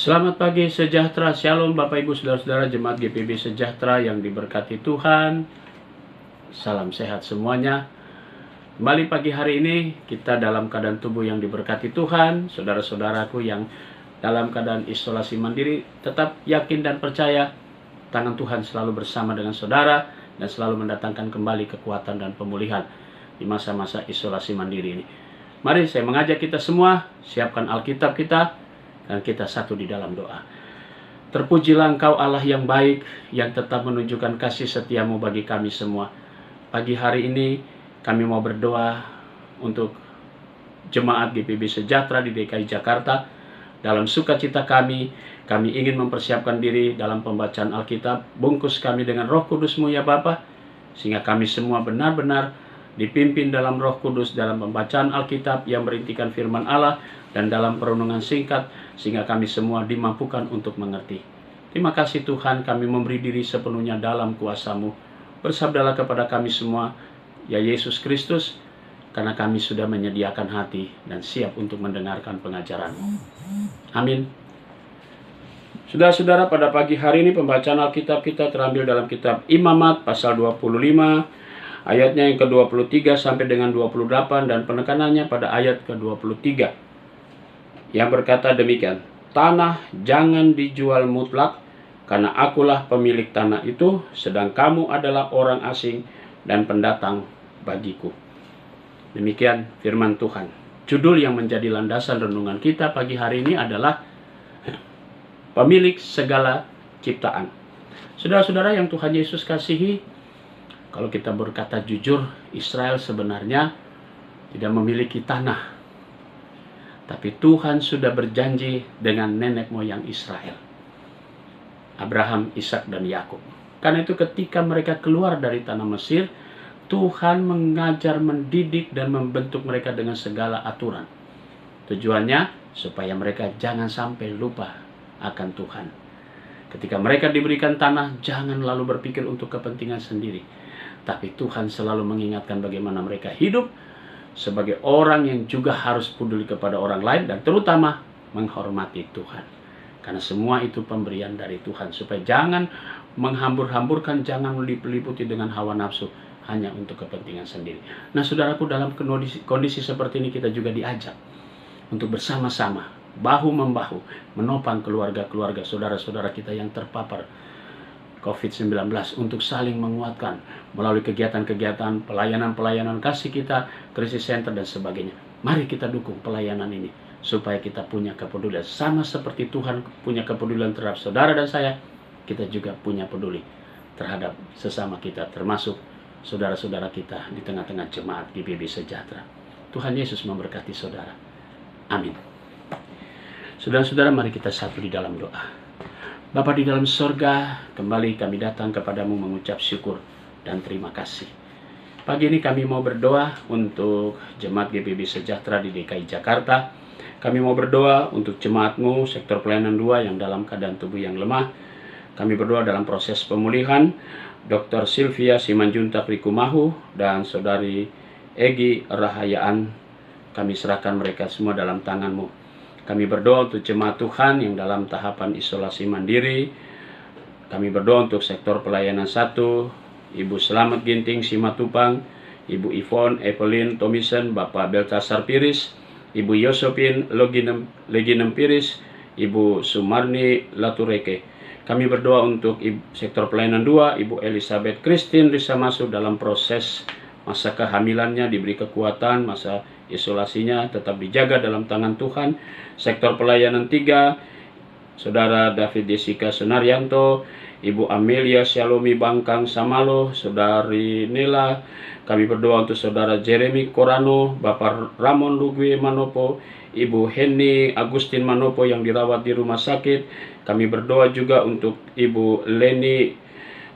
Selamat pagi sejahtera, shalom Bapak Ibu Saudara-saudara Jemaat GPB Sejahtera yang diberkati Tuhan. Salam sehat semuanya. Kembali pagi hari ini kita dalam keadaan tubuh yang diberkati Tuhan. Saudara-saudaraku yang dalam keadaan isolasi mandiri, tetap yakin dan percaya tangan Tuhan selalu bersama dengan saudara dan selalu mendatangkan kembali kekuatan dan pemulihan di masa-masa isolasi mandiri ini. Mari saya mengajak kita semua, siapkan Alkitab kita, dan kita satu di dalam doa. Terpujilah Engkau Allah yang baik, yang tetap menunjukkan kasih setiamu bagi kami semua. Pagi hari ini kami mau berdoa untuk Jemaat GPB Sejahtera di DKI Jakarta. Dalam sukacita kami ingin mempersiapkan diri dalam pembacaan Alkitab. Bungkus kami dengan Roh Kudus-Mu ya Bapa, sehingga kami semua benar-benar dipimpin dalam Roh Kudus dalam pembacaan Alkitab yang berintikan firman Allah dan dalam perenungan singkat, sehingga kami semua dimampukan untuk mengerti. Terima kasih Tuhan, kami memberi diri sepenuhnya dalam kuasa-Mu. Bersabdalah kepada kami semua, ya Yesus Kristus, karena kami sudah menyediakan hati dan siap untuk mendengarkan pengajaran-Mu. Amin. Saudara-saudara, pada pagi hari ini pembacaan Alkitab kita terambil dalam kitab Imamat pasal 25, ayatnya yang ke-23 sampai dengan 28, dan penekanannya pada ayat ke-23. Yang berkata demikian, tanah jangan dijual mutlak, karena akulah pemilik tanah itu, sedang kamu adalah orang asing dan pendatang bagiku. Demikian firman Tuhan. Judul yang menjadi landasan renungan kita pagi hari ini adalah pemilik segala ciptaan. Saudara-saudara yang Tuhan Yesus kasihi, kalau kita berkata jujur, Israel sebenarnya tidak memiliki tanah. Tapi Tuhan sudah berjanji dengan nenek moyang Israel, Abraham, Ishak, dan Yakub. Karena itu ketika mereka keluar dari tanah Mesir, Tuhan mengajar, mendidik, dan membentuk mereka dengan segala aturan. Tujuannya supaya mereka jangan sampai lupa akan Tuhan. Ketika mereka diberikan tanah, jangan lalu berpikir untuk kepentingan sendiri. Tapi Tuhan selalu mengingatkan bagaimana mereka hidup sebagai orang yang juga harus peduli kepada orang lain, dan terutama menghormati Tuhan. Karena semua itu pemberian dari Tuhan, supaya jangan menghambur-hamburkan, jangan meliputi dengan hawa nafsu hanya untuk kepentingan sendiri. Nah saudaraku, dalam kondisi seperti ini kita juga diajak untuk bersama-sama, bahu-membahu, menopang keluarga-keluarga saudara-saudara kita yang terpapar COVID-19, untuk saling menguatkan melalui kegiatan-kegiatan, pelayanan-pelayanan kasih kita, krisis center, dan sebagainya. Mari kita dukung pelayanan ini, supaya kita punya kepedulian. Sama seperti Tuhan punya kepedulian terhadap saudara dan saya, kita juga punya peduli terhadap sesama kita, termasuk saudara-saudara kita di tengah-tengah jemaat GPB Sejahtera. Tuhan Yesus memberkati saudara. Amin. Saudara-saudara, mari kita satu di dalam doa. Bapa di dalam sorga, kembali kami datang kepadamu mengucap syukur dan terima kasih. Pagi ini kami mau berdoa untuk Jemaat GPB Sejahtera di DKI Jakarta. Kami mau berdoa untuk jemaatmu sektor pelayanan 2 yang dalam keadaan tubuh yang lemah. Kami berdoa dalam proses pemulihan Dr. Sylvia Simanjuntak Rikumahu dan Saudari Egi Rahayaan. Kami serahkan mereka semua dalam tangan-Mu. Kami berdoa untuk jemaat Tuhan yang dalam tahapan isolasi mandiri. Kami berdoa untuk sektor pelayanan 1, Ibu Selamat Ginting Simatupang, Ibu Yvonne Evelyn Tomisen, Bapak Beltasar Piris, Ibu Yosopin Leginem Piris, Ibu Sumarni Latureke. Kami berdoa untuk sektor pelayanan 2, Ibu Elizabeth Christine bisa masuk dalam proses masa kehamilannya, diberi kekuatan, masa isolasinya tetap dijaga dalam tangan Tuhan. Sektor pelayanan 3, Saudara David Jessica Sunaryanto, Ibu Amelia Syalomi Bangkang Samalo, Saudari Nela. Kami berdoa untuk Saudara Jeremy Korano, Bapak Ramon Lugwe Manopo, Ibu Henny Agustin Manopo yang dirawat di rumah sakit. Kami berdoa juga untuk Ibu Leni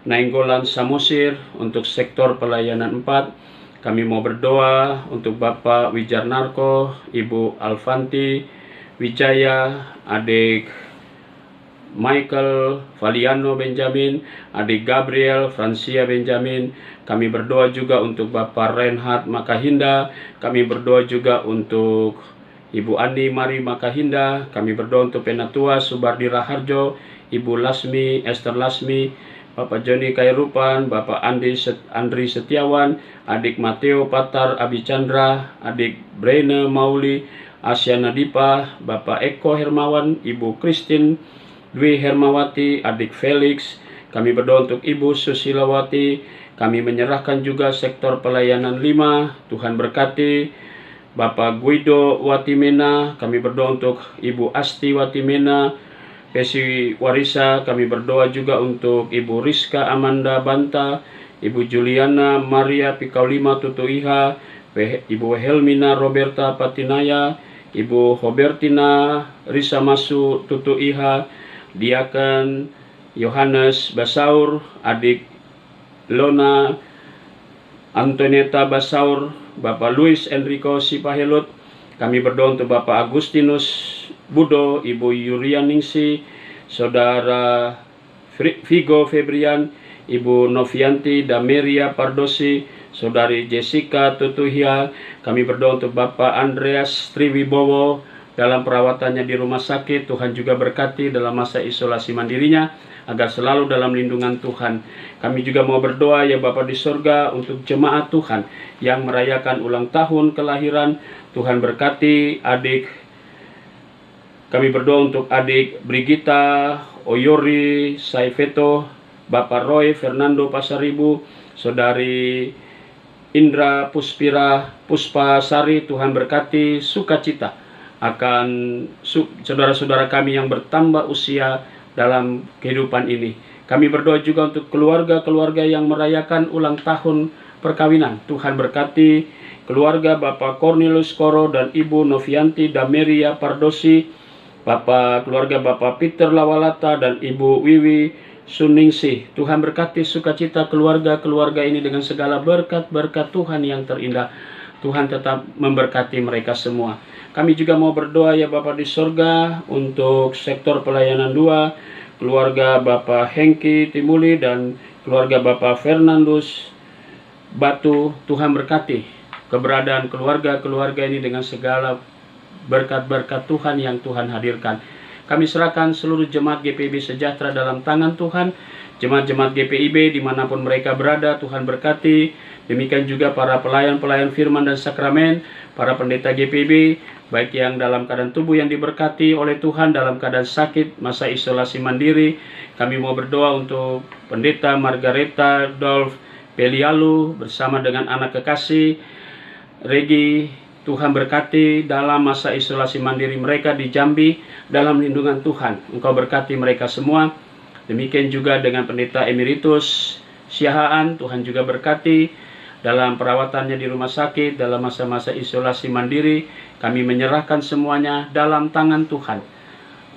Nainggolan Samosir. Untuk sektor pelayanan 4, kami mau berdoa untuk Bapak Wijarnarko, Ibu Alfanti Wijaya, adik Michael Valiano Benjamin, adik Gabriel Francia Benjamin. Kami berdoa juga untuk Bapak Reinhard Makahinda. Kami berdoa juga untuk Ibu Andi Mari Makahinda. Kami berdoa untuk Penatua Subardi Raharjo, Ibu Lasmi, Esther Lasmi, Bapak Joni Kairupan, Bapak Andri Setiawan, adik Mateo Patar Abicandra, adik Brene Mauli, Asya Nadipa, Bapak Eko Hermawan, Ibu Christine Dwi Hermawati, adik Felix. Kami berdoa untuk Ibu Susilawati. Kami menyerahkan juga sektor pelayanan 5. Tuhan berkati Bapak Guido Watimena. Kami berdoa untuk Ibu Asti Watimena, Pesi Warisa. Kami berdoa juga untuk Ibu Rizka Amanda Banta, Ibu Juliana Maria Pikaulima Tutuiha, Ibu Helmina Roberta Patinaya, Ibu Robertina Risa Masu Tutuiha, Diaken Yohanes Basaur, adik Lona Antoneta Basaur, Bapak Luis Enrico Sipahelut. Kami berdoa untuk Bapak Agustinus Budo, Ibu Yurianingsi, Saudara Vigo Febrian, Ibu Novianti Dameria Pardosi, Saudari Jessica Tutuhia. Kami berdoa untuk Bapak Andreas Triwibowo dalam perawatannya di rumah sakit. Tuhan juga berkati dalam masa isolasi mandirinya, agar selalu dalam lindungan Tuhan. Kami juga mau berdoa ya Bapa di sorga untuk jemaat Tuhan yang merayakan ulang tahun kelahiran. Tuhan berkati adik. Kami berdoa untuk adik Brigita Oyori Saifeto, Bapak Roy Fernando Pasaribu, Saudari Indra Puspa Sari. Tuhan berkati sukacita akan saudara-saudara kami yang bertambah usia dalam kehidupan ini. Kami berdoa juga untuk keluarga-keluarga yang merayakan ulang tahun perkawinan. Tuhan berkati keluarga Bapak Cornelius Koro dan Ibu Novianti Dameria Pardosi, keluarga Bapak Peter Lawalata dan Ibu Wiwi Suningsih. Tuhan berkati sukacita keluarga-keluarga ini dengan segala berkat-berkat Tuhan yang terindah. Tuhan tetap memberkati mereka semua. Kami juga mau berdoa ya Bapa di sorga untuk sektor pelayanan 2, keluarga Bapak Hengki Timuli dan keluarga Bapak Fernandus Batu. Tuhan berkati keberadaan keluarga-keluarga ini dengan segala berkat-berkat Tuhan yang Tuhan hadirkan. Kami serahkan seluruh jemaat GPIB Sejahtera dalam tangan Tuhan. Jemaat-jemaat GPIB dimanapun mereka berada, Tuhan berkati. Demikian juga para pelayan-pelayan firman dan sakramen, para pendeta GPIB, baik yang dalam keadaan tubuh yang diberkati oleh Tuhan, dalam keadaan sakit, masa isolasi mandiri. Kami mau berdoa untuk pendeta Margareta Dolph Pelialu bersama dengan anak kekasih Regi. Tuhan berkati dalam masa isolasi mandiri mereka di Jambi, dalam lindungan Tuhan. Engkau berkati mereka semua. Demikian juga dengan pendeta Emeritus Syahaan. Tuhan juga berkati dalam perawatannya di rumah sakit, dalam masa-masa isolasi mandiri. Kami menyerahkan semuanya dalam tangan Tuhan.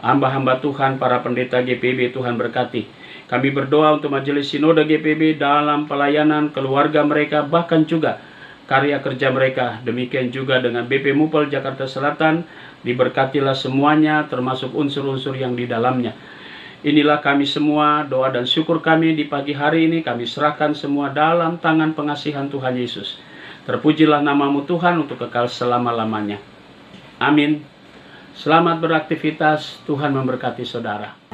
Hamba-hamba Tuhan, para pendeta GPIB, Tuhan berkati. Kami berdoa untuk majelis sinode GPIB dalam pelayanan keluarga mereka, bahkan juga karya kerja mereka. Demikian juga dengan BP Mupel Jakarta Selatan, diberkatilah semuanya, termasuk unsur-unsur yang di dalamnya. Inilah kami semua, doa dan syukur kami di pagi hari ini. Kami serahkan semua dalam tangan pengasihan Tuhan Yesus. Terpujilah namamu Tuhan untuk kekal selama-lamanya. Amin. Selamat beraktivitas. Tuhan memberkati saudara.